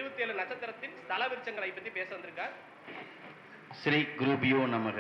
27 நட்சத்திரத்தின் ஸ்தல விருட்சங்களை பத்தி பேச வந்திருக்கார். ஸ்ரீ குருபியோ நமக.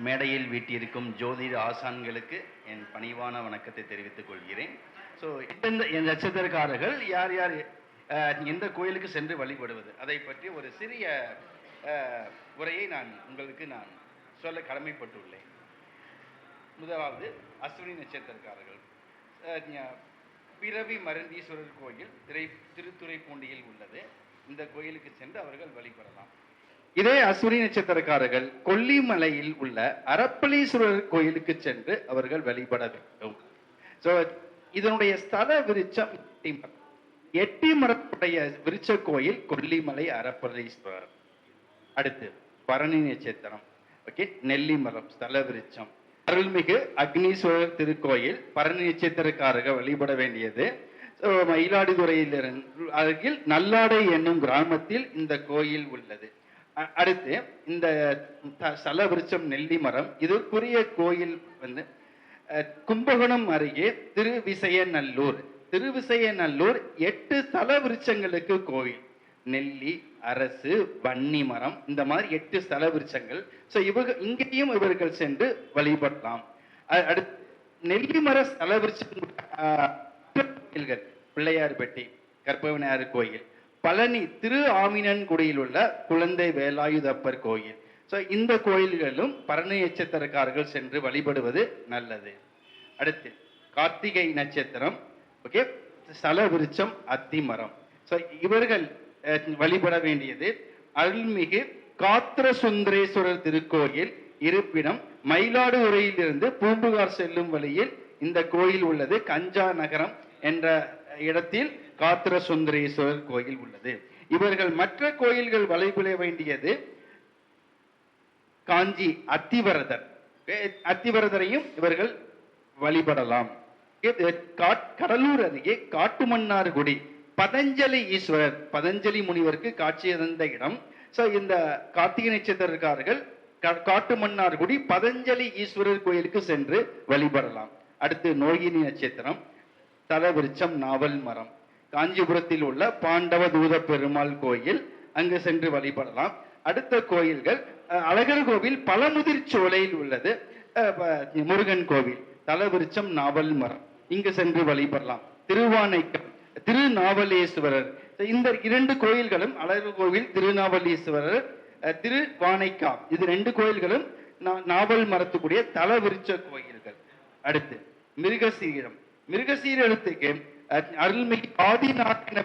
மேடையில் வீட்டிருக்கும் ஜோதிட ஆசான்களுக்கு என் பணிவான வணக்கத்தை தெரிவித்துக் கொள்கிறேன். ஸோ என் நட்சத்திரக்காரர்கள் யார் யார் எந்த கோயிலுக்கு சென்று வழிபடுவது அதை பற்றி ஒரு சிறிய உரையை உங்களுக்கு சொல்ல கடமைப்பட்டுள்ளேன். முதலாவது அஸ்வினி நட்சத்திரக்காரர்கள். பிறவி மருந்தீஸ்வரர் கோயில் திருத்துறைப்பூண்டியில் உள்ளது. இந்த கோயிலுக்கு சென்று அவர்கள் வழிபடலாம். இதே அஸ்வினி நட்சத்திரக்காரர்கள் கொல்லிமலையில் உள்ள அரப்பளீஸ்வரர் கோயிலுக்கு சென்று அவர்கள் வழிபட வேண்டும். ஸோ இதனுடைய ஸ்தல விருட்சம் எட்டி மரத்துடைய விருட்ச கோயில் கொல்லிமலை அரப்பளீஸ்வரர். அடுத்து பரணி நட்சத்திரம். ஓகே, நெல்லி மரம் ஸ்தல விருட்சம். அருள்மிகு அக்னீஸ்வரர் திருக்கோயில் பரணி நட்சத்திரக்காரர்கள் வழிபட வேண்டியது. மயிலாடுதுறையிலிருந்து அருகில் நல்லாடை என்னும் கிராமத்தில் இந்த கோயில் உள்ளது. அடுத்து இந்த ஸ்தல விருட்சம் நெல்லி மரம். இதுக்குரிய கோயில் கும்பகோணம் அருகே திருவிசையநல்லூர். திருவிசையநல்லூர் 8 ஸ்தல விருட்சங்களுக்கு கோயில். நெல்லி, அரசு, வன்னி மரம், இந்த மாதிரி 8 ஸ்தல விருட்சங்கள். ஸோ இங்கேயும் இவர்கள் சென்று வழிபடலாம். அடுத்து நெல்லிமர ஸ்தல விருட்சங்கள் பிள்ளையார்பட்டி கற்பவிநாயகர் கோயில், பழனி திரு ஆமினன்குடியில் உள்ள குழந்தை வேலாயுதப்பர் கோயில். ஸோ இந்த கோயில்களும் பரணி நட்சத்திரக்காரர்கள் சென்று வழிபடுவது நல்லது. அடுத்து கார்த்திகை நட்சத்திரம். ஓகே, ஸ்தல விருட்சம் அத்திமரம். ஸோ இவர்கள் வழிபட வேண்டியது அருள்மிகு காத்திரசுந்தரேஸ்வரர் திருக்கோயில். இருப்பிடம் மயிலாடுதுறையிலிருந்து பூம்புகார் செல்லும் வழியில் இந்த கோயில் உள்ளது. கஞ்சா நகரம் என்ற இடத்தில் காத்திரசுந்தரேஸ்வரர் கோயில் உள்ளது. இவர்கள் மற்ற கோயில்கள் வழிபட வேண்டியது காஞ்சி அத்திவரதர். அத்திவரதரையும் இவர்கள் வழிபடலாம். கடலூர் அருகே காட்டுமன்னார்குடி பதஞ்சலி ஈஸ்வரர், பதஞ்சலி முனிவருக்கு காட்சி தந்த இடம். ஸோ இந்த கார்த்திகை நட்சத்திரக்காரர்கள் காட்டுமன்னார்குடி பதஞ்சலி ஈஸ்வரர் கோயிலுக்கு சென்று வழிபடலாம். அடுத்து நோகினி நட்சத்திரம். ஸ்தல விருட்சம் நாவல் மரம். காஞ்சிபுரத்தில் உள்ள பாண்டவ தூத பெருமாள் கோயில், அங்கு சென்று வழிபடலாம். அடுத்த கோயில்கள் அழகர் கோவில் பழமுதிர் சோலையில் உள்ளது. முருகன் கோவில் ஸ்தல விருட்சம் நாவல் மரம், இங்கு சென்று வழிபடலாம். திருவானைக்கம் திருநாவலேஸ்வரர். இந்த 2 கோயில்களும் அழகர் கோவில் திருநாவலீஸ்வரர், திருவானைக்கா, இது 2 கோயில்களும் நாவல் மரத்துக்குரிய தல விருட்ச கோயில்கள். அடுத்து மிருகசீரம். மிருகசீரத்துக்கு அருள்மிகு ஆதிநாராயண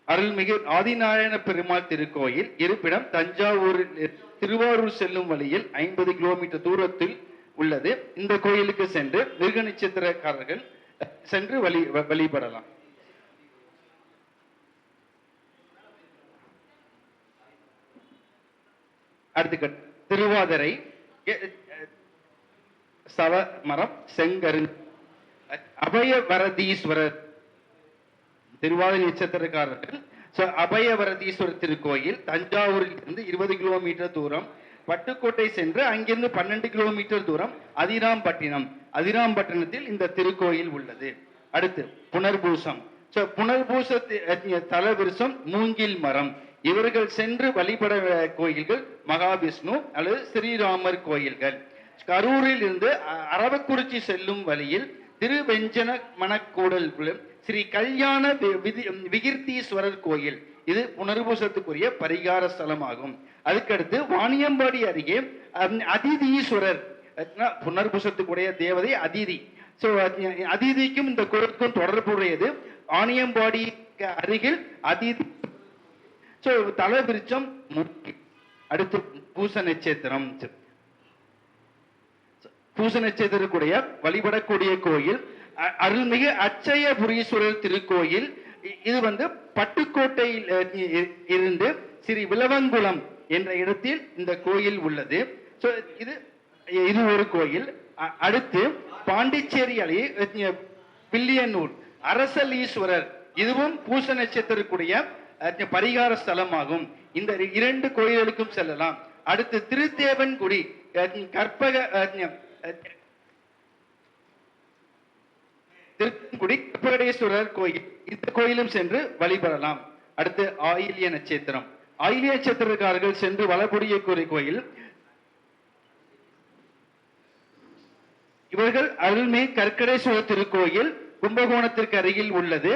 அருள்மிகு ஆதிநாராயண பெருமாள் திருக்கோயில். இருப்பிடம் தஞ்சாவூரில் திருவாரூர் செல்லும் வழியில் 50 கிலோமீட்டர் தூரத்தில் உள்ளது. இந்த கோயிலுக்கு சென்று மிருக நட்சத்திரக்காரர்கள் சென்று வழிபடலாம். அடுத்து திருவாதிரை சவ மரம் செங்கரு அபயவரதீஸ்வரர். திருவாதிரை நட்சத்திரக்காரர்கள் அபயவரதீஸ்வரர் திருக்கோயில் தஞ்சாவூரில் இருந்து 20 கிலோமீட்டர் தூரம். பட்டுக்கோட்டை சென்று அங்கிருந்து 12 கிலோமீட்டர் தூரம் அதிராம்பட்டினம். அதிராம்பட்டினத்தில் இந்த திருக்கோயில் உள்ளது. அடுத்து புனர்பூசம். புனர்பூச தல விருட்சம் மூங்கில் மரம். இவர்கள் சென்று வழிபட கோயில்கள் மகாவிஷ்ணு அல்லது ஸ்ரீராமர் கோயில்கள். கரூரில் இருந்து அரவக்குறிச்சி செல்லும் வழியில் திருவெஞ்சன மணக்கூடல் ஸ்ரீ கல்யாண விகிர்த்தீஸ்வரர் கோயில், இது புனர்பூசத்துக்குரிய பரிகார ஸ்தலமாகும். அதுக்கடுத்து வாணியம்பாடி அருகே அதிதீஸ்வரர், புனர்பூசத்துக்குரிய தேவதை அதிதி. ஸோ அதிதிக்கும் இந்த கோயிலுக்கும் தொடர்புடையது. வாணியம்பாடி அருகில் அதிதி. ஸோ தல விருட்சம். அடுத்து பூச நட்சத்திரம். பூச நட்சத்திரக்குடைய வழிபடக்கூடிய கோயில் அருள்மிகு அச்சயபுரீஸ்வரர் திருக்கோயில். இது பட்டுக்கோட்டையில் இருந்து ஸ்ரீ விலவங்குளம் என்ற இடத்தில் இந்த கோயில் உள்ளது. இது ஒரு கோயில். அடுத்து பாண்டிச்சேரி அருகே வில்லியனூர் அரசலீஸ்வரர் இதுவும் பூச நட்சத்திரக்குரிய பரிகார ஸ்தலமாகும். இந்த 2 கோயில்களுக்கும் செல்லலாம். அடுத்து திருத்தேவன்குடி கற்பகடேஸ்வரர் கோயில், இந்த கோயிலும் சென்று வழிபடலாம். அடுத்து ஆயில்ய நட்சத்திரம். ஆயில்ய நட்சத்திரக்காரர்கள் சென்று வளபுரிய கோயில். இவர்கள் அருள்மிகு கற்கடேஸ்வரர் திருக்கோயில் கும்பகோணத்திற்கு அருகில் உள்ளது.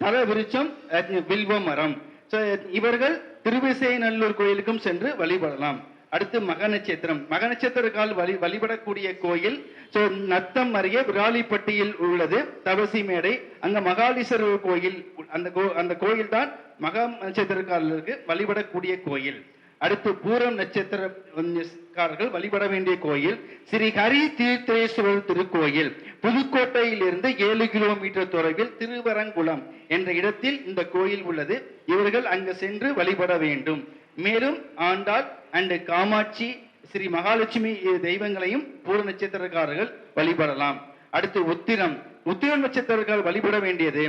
தல விருட்சம் வில்வ மரம். இவர்கள் திருவிசைநல்லூர் கோயிலுக்கும் சென்று வழிபடலாம். அடுத்து மக நட்சத்திரம். மக நட்சத்திரக்கால் வழிபடக்கூடிய கோயில் நத்தம் அருகே விராலிப்பட்டியில் உள்ளது தவசி மேடை. அங்க மகாலீஸ்வரர் கோயில், அந்த கோயில் தான் மக நட்சத்திரக்காரர்களுக்கு வழிபடக்கூடிய கோயில். அடுத்து பூரம் நட்சத்திரக்காரர்கள் வழிபட வேண்டிய கோயில் ஸ்ரீ ஹரி தீர்த்தேஸ்வரர் திருக்கோயில். புதுக்கோட்டையிலிருந்து 7 கிலோமீட்டர் தொலைவில் திருவரங்குளம் என்ற இடத்தில் இந்த கோயில் உள்ளது. இவர்கள் அங்கு சென்று வழிபட வேண்டும். மேலும் ஆண்டாள் அண்ட் காமாட்சி, ஸ்ரீ மகாலட்சுமி தெய்வங்களையும் பூர நட்சத்திரக்காரர்கள் வழிபடலாம். அடுத்து உத்திரம். உத்திரம் நட்சத்திரக்காரர்கள் வழிபட வேண்டியது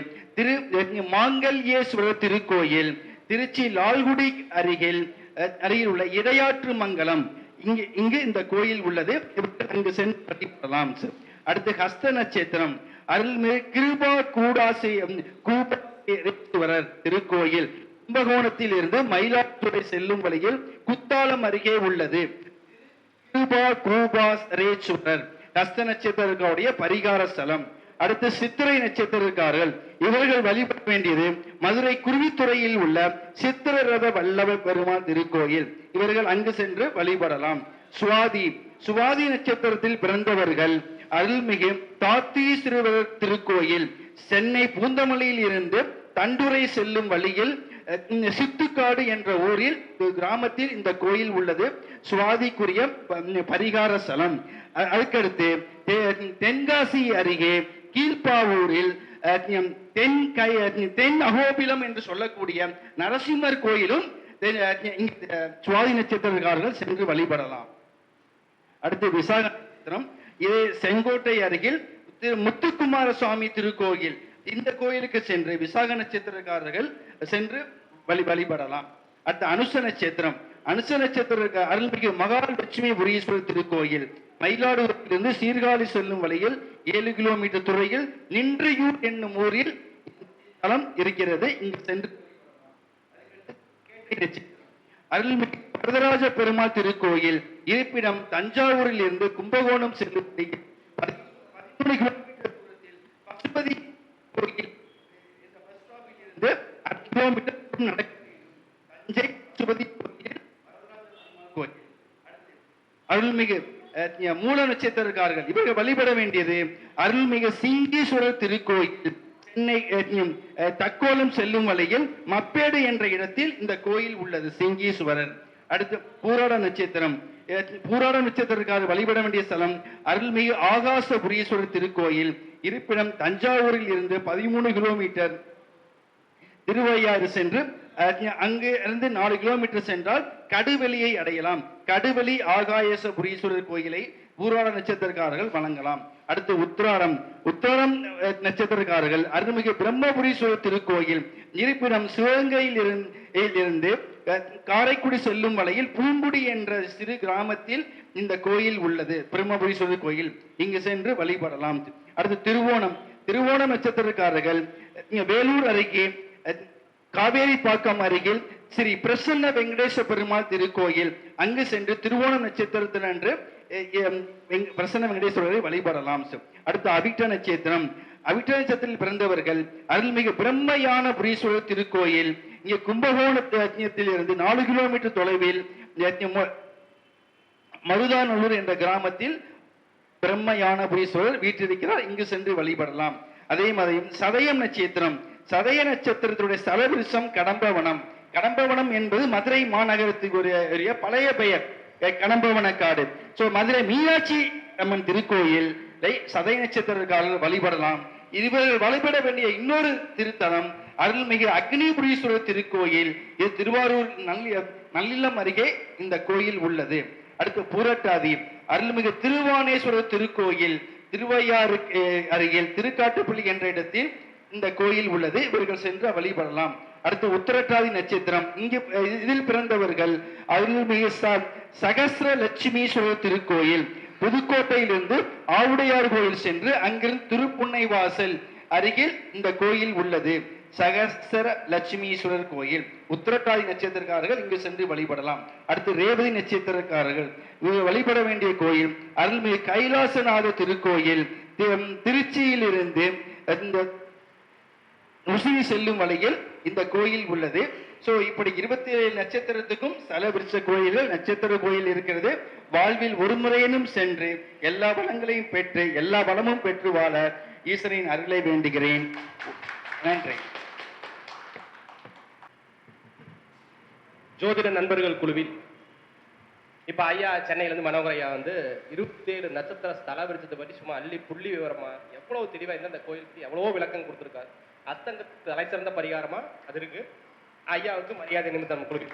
மாங்கல்யேஸ்வரர் திருக்கோயில், திருச்சி லால்குடி அருகில் உள்ள இடையாற்று மங்கலம். இங்கு இந்த கோயில் உள்ளது. அங்கு சென்று வழிபடலாம். அடுத்து ஹஸ்த நட்சத்திரம். அருள்மிகு கிருபா கூடாசேஸ்வரர் திருக்கோயில் கும்பகோணத்தில் இருந்து மயிலாடுதுறை செல்லும் வழியில் குத்தாலம் அருகே உள்ளது. கிருபா கூபாசேஸ்வரர் ஹஸ்த நட்சத்திரக்காருடைய பரிகார ஸ்தலம். அடுத்து சித்திரை நட்சத்திரக்காரர்கள் இவர்கள் வழிபட வேண்டியது மதுரை குருவித்துறையில் உள்ள சித்திர ரத வல்லவ பெருமாள் திருக்கோயில். இவர்கள் அங்கு சென்று வழிபடலாம். சுவாதி. சுவாதி நட்சத்திரத்தில் பிறந்தவர்கள் அருள்மிகு தாத்தீஸ்வரர் திருக்கோயில் சென்னை பூந்தமல்லியில் இருந்து தண்டுரை செல்லும் வழியில் சித்துக்காடு என்ற ஊரில் கிராமத்தில் இந்த கோயில் உள்ளது. சுவாதிக்குரிய பரிகார ஸ்தலம். அதுக்கடுத்து தென்காசி அருகே கீழ்ப்பாவூரில் தென் அகோபிலம் என்று சொல்லக்கூடிய நரசிம்மர் கோயிலும் சுவாதி நட்சத்திரக்காரர்கள் சென்று வழிபடலாம். அடுத்து விசாக நட்சத்திரம். இது செங்கோட்டை அருகில் முத்துக்குமார சுவாமி திருக்கோயில். இந்த கோயிலுக்கு சென்று விசாக நட்சத்திரக்காரர்கள் சென்று வழிபடலாம். அடுத்து அனுச நட்சத்திரம். அனுச நட்சத்திர அருள்மிகு மகாலட்சுமி புரீஸ்வரர் திருக்கோயில் மயிலாடுதுறையிலிருந்து சீர்காழி செல்லும் வழியில் 7 கிலோமீட்டர் தொலைவில் நின்றியூர் என்னும் ஊரில் தலம் இருக்கிறது. இங்கு சென்று அருள்மிகு வரதராஜ பெருமாள் திருக்கோயில் இருப்பிடம் தஞ்சாவூரில் இருந்து கும்பகோணம் செல்லும் 13 கிலோமீட்டர் தூரத்தில் பசுபதி கோயில் இருந்து 8 கிலோமீட்டர் தஞ்சை பசுபதி கோயில். அருள்மிகு மூல நட்சத்திரக்காரர்கள் இவர்கள் வழிபட வேண்டியது அருள்மிகு சிங்கீஸ்வரர் திருக்கோயில் சென்னை தக்கோலம் செல்லும் வழியில் மப்பேடு என்ற இடத்தில் இந்த கோயில் உள்ளது சிங்கீஸ்வரர். அடுத்து பூராட நட்சத்திரம். பூராட நட்சத்திரக்காரர் வழிபட வேண்டிய ஸ்தலம் அருள்மிகு ஆகாசபுரீஸ்வரர் திருக்கோயில் இருப்பிடம் தஞ்சாவூரில் இருந்து 13 கிலோமீட்டர் திருவையாறு சென்று அங்கு இருந்து 4 கிலோமீட்டர் சென்றால் கடுவெளியை அடையலாம். கடுவெளி ஆகாயசபுரீஸ்வரர் கோயிலை பூராட நட்சத்திரக்காரர்கள் வணங்கலாம். அடுத்து உத்திராடம். உத்திராடம் நட்சத்திரக்காரர்கள் அருள்மிகு பிரம்மபுரீஸ்வரர் திருக்கோயில் இருப்பிடம் சிவகங்கையில் இருந்து காரைக்குடி செல்லும் வழியில் பூங்குடி என்ற சிறு கிராமத்தில் இந்த கோயில் உள்ளது. பிரம்மபுரீஸ்வரர் கோயில். இங்கு சென்று வழிபடலாம். அடுத்து திருவோணம். திருவோணம் நட்சத்திரக்காரர்கள் வேலூர் அருகே காவேரி பாக்கம் அருகில் ஸ்ரீ பிரசன்ன வெங்கடேச பெருமாள் திருக்கோயில் அங்கு சென்று திருவோணம் நட்சத்திரத்தினன்று பிரசன்ன வெங்கடேஸ்வரரை வழிபடலாம். அடுத்து அவிட்ட நட்சத்திரம். அவிட்ட நட்சத்திரத்தில் பிறந்தவர்கள் அருள்மிகு பிரம்மயான புரீஸ்வரர் திருக்கோயில் இங்கே கும்பகோணத்தில் இருந்து 4 கிலோமீட்டர் தொலைவில் மருதானூர் என்ற கிராமத்தில் பிரம்மயான புரீஸ்வரர் வீற்றிருக்கிறார். இங்கு சென்று வழிபடலாம். அதே மாதிரி சதயம் நட்சத்திரம். சதய நட்சத்திரத்துடைய ஸ்தலவிருஷம் கடம்பவனம். கடம்பவனம் என்பது மதுரை மாநகரத்துக்குரிய பழைய பெயர் கடம்பவனக்காடு. மதுரை மீனாட்சி அம்மன் திருக்கோயில் சதய நட்சத்திரக்காரர்கள் வழிபடலாம். இவர்கள் வழிபட வேண்டிய இன்னொரு திருத்தலம் அருள்மிகு அக்னிபுரீஸ்வரர் திருக்கோயில். இது திருவாரூர் நல்லிலம் அருகே இந்த கோயில் உள்ளது. அடுத்து பூரட்டாதி. அருள்மிகு திருவானேஸ்வரர் திருக்கோயில் திருவையாறு அருகில் திருக்காட்டுப்பள்ளி என்ற இடத்தில் இந்த கோயில் உள்ளது, இவர்கள் சென்று வழிபடலாம். அடுத்து உத்திரட்டாதி நட்சத்திரம், இங்கு இதில் பிறந்தவர்கள் அருள்மிகு சகஸ்ர லட்சுமீஸ்வரர் திருக்கோயில், புதுக்கோட்டையிலிருந்து ஆவுடையார் கோயில் சென்று அங்கிருந்து திருப்புன்னை வாசல் அருகில் இந்த கோயில் உள்ளது. சகஸ்ர லட்சுமீஸ்வரர் கோயில். உத்திரட்டாதி நட்சத்திரக்காரர்கள் இங்கு சென்று வழிபடலாம். அடுத்து ரேவதி நட்சத்திரக்காரர்கள் வழிபட வேண்டிய கோயில் அருள்மிகு கைலாசநாத திருக்கோயில், திருச்சியிலிருந்து இந்த உசிரி செல்லும் வழியில் இந்த கோயில் உள்ளது. சோ இப்படி 27 நட்சத்திரத்துக்கும் ஸ்தல விருட்ச கோயில்கள், நட்சத்திர கோயில் இருக்கிறது. வாழ்வில் ஒரு முறையினும் சென்று எல்லா வளங்களையும் பெற்று எல்லா வளமும் பெற்று வாழ ஈஸ்வரின் அருளை வேண்டுகிறேன். நன்றி. ஜோதிட நண்பர்கள் குழுவில் இப்ப ஐயா சென்னையிலிருந்து மனோகர் ஐயா 27 நட்சத்திர ஸ்தல விருட்சத்தை பற்றி சும்மா அள்ளி புள்ளி விவரமா எவ்வளவு தெளிவா இந்த கோயிலுக்கு எவ்வளவோ விளக்கம் கொடுத்திருக்காரு. அத்தங்க தலை சிறந்த பரிகாரமா அது இருக்கு. ஐயாவுக்கு மரியாதை நிமித்தம் குழுவில்